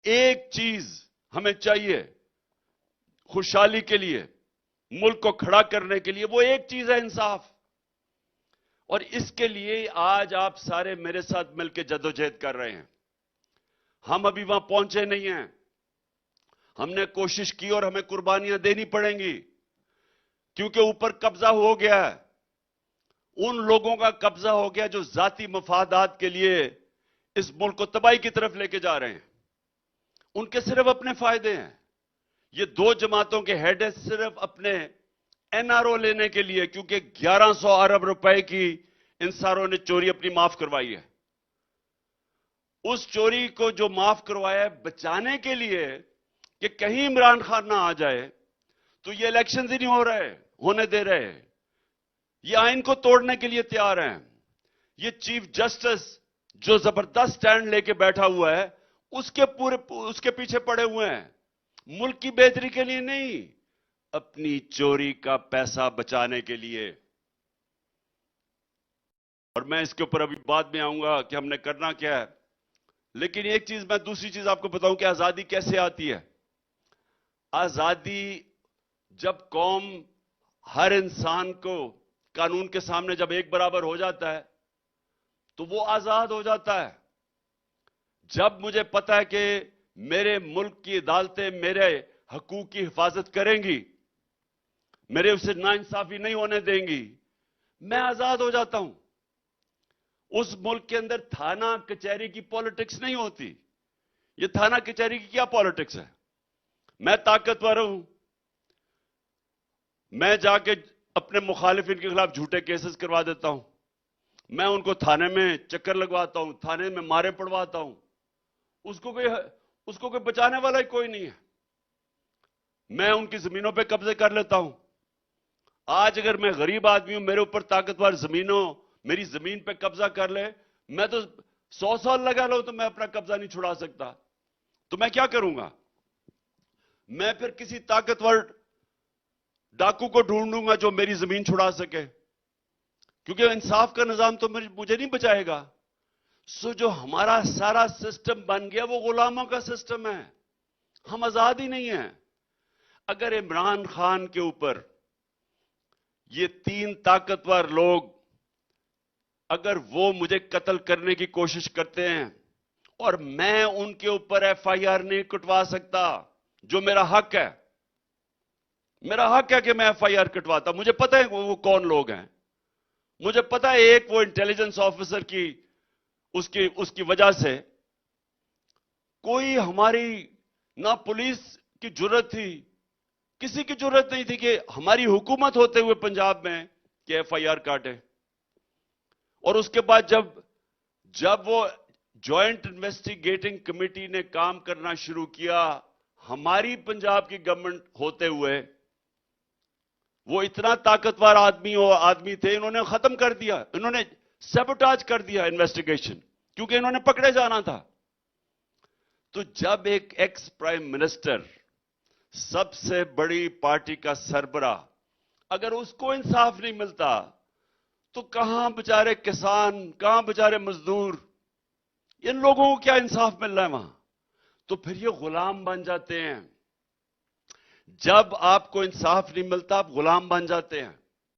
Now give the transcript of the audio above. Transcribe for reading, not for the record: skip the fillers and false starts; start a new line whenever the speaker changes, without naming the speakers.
ایک چیز ہمیں چاہیے خوشحالی کے لیے، ملک کو کھڑا کرنے کے لیے، وہ ایک چیز ہے انصاف. اور اس کے لیے آج آپ سارے میرے ساتھ مل کے جدوجہد کر رہے ہیں. ہم ابھی وہاں پہنچے نہیں ہیں. ہم نے کوشش کی اور ہمیں قربانیاں دینی پڑیں گی، کیونکہ اوپر قبضہ ہو گیا ہے. ان لوگوں کا قبضہ ہو گیا جو ذاتی مفادات کے لیے اس ملک کو تباہی کی طرف لے کے جا رہے ہیں. ان کے صرف اپنے فائدے ہیں. یہ دو جماعتوں کے ہیڈ ہیں صرف اپنے این آر او لینے کے لیے، کیونکہ 1100 ارب روپے کی ان ساروں نے چوری اپنی معاف کروائی ہے. اس چوری کو جو معاف کروایا ہے بچانے کے لیے کہ کہیں عمران خان نہ آ جائے، تو یہ الیکشنز ہی نہیں ہونے دے رہے. یہ آئین کو توڑنے کے لیے تیار ہیں. یہ چیف جسٹس جو زبردست سٹینڈ لے کے بیٹھا ہوا ہے، اس کے پیچھے پڑے ہوئے ہیں. ملک کی بہتری کے لیے نہیں، اپنی چوری کا پیسہ بچانے کے لیے. اور میں اس کے اوپر ابھی بعد میں آؤں گا کہ ہم نے کرنا کیا ہے. لیکن ایک چیز میں دوسری چیز آپ کو بتاؤں کہ آزادی کیسے آتی ہے. آزادی جب قوم ہر انسان کو قانون کے سامنے جب ایک برابر ہو جاتا ہے تو وہ آزاد ہو جاتا ہے. جب مجھے پتا ہے کہ میرے ملک کی عدالتیں میرے حقوق کی حفاظت کریں گی، میرے اسے ناانصافی نہیں ہونے دیں گی، میں آزاد ہو جاتا ہوں. اس ملک کے اندر تھانہ کچہری کی پالیٹکس نہیں ہوتی. یہ تھانہ کچہری کی کیا پالیٹکس ہے؟ میں طاقتور ہوں، میں جا کے اپنے مخالفین کے خلاف جھوٹے کیسز کروا دیتا ہوں، میں ان کو تھانے میں چکر لگواتا ہوں، تھانے میں مارے پڑواتا ہوں. اس کو کوئی بچانے والا ہی کوئی نہیں ہے. میں ان کی زمینوں پہ قبضے کر لیتا ہوں. آج اگر میں غریب آدمی ہوں، میرے اوپر طاقتور میری زمین پہ قبضہ کر لے، میں تو 100 سال لگا لوں تو میں اپنا قبضہ نہیں چھڑا سکتا. تو میں کیا کروں گا؟ میں پھر کسی طاقتور ڈاکو کو ڈھونڈوں گا جو میری زمین چھڑا سکے، کیونکہ انصاف کا نظام تو مجھے نہیں بچائے گا. جو ہمارا سارا سسٹم بن گیا وہ غلاموں کا سسٹم ہے. ہم آزاد ہی نہیں ہیں. اگر عمران خان کے اوپر یہ 3 طاقتور لوگ اگر وہ مجھے قتل کرنے کی کوشش کرتے ہیں اور میں ان کے اوپر ایف آئی آر نہیں کٹوا سکتا، جو میرا حق ہے، میرا حق ہے کہ میں ایف آئی آر کٹواتا. مجھے پتہ ہے وہ کون لوگ ہیں. مجھے پتہ ہے ایک وہ انٹیلیجنس آفیسر کی اس کی وجہ سے کوئی ہماری نہ پولیس کی جرت تھی، کسی کی جرت نہیں تھی کہ ہماری حکومت ہوتے ہوئے پنجاب میں کہ ایف آئی آر کاٹے. اور اس کے بعد جب وہ جوائنٹ انویسٹیگیٹنگ کمیٹی نے کام کرنا شروع کیا ہماری پنجاب کی گورنمنٹ ہوتے ہوئے، وہ اتنا طاقتور آدمی تھے، انہوں نے ختم کر دیا، انہوں نے سیبوٹاج کر دیا انویسٹیگیشن، کیونکہ انہوں نے پکڑے جانا تھا. تو جب ایک ایکس پرائم منسٹر، سب سے بڑی پارٹی کا سربراہ، اگر اس کو انصاف نہیں ملتا تو کہاں بیچارے کسان، کہاں بیچارے مزدور، ان لوگوں کو کیا انصاف مل رہا ہے وہاں؟ تو پھر یہ غلام بن جاتے ہیں. جب آپ کو انصاف نہیں ملتا آپ غلام بن جاتے ہیں.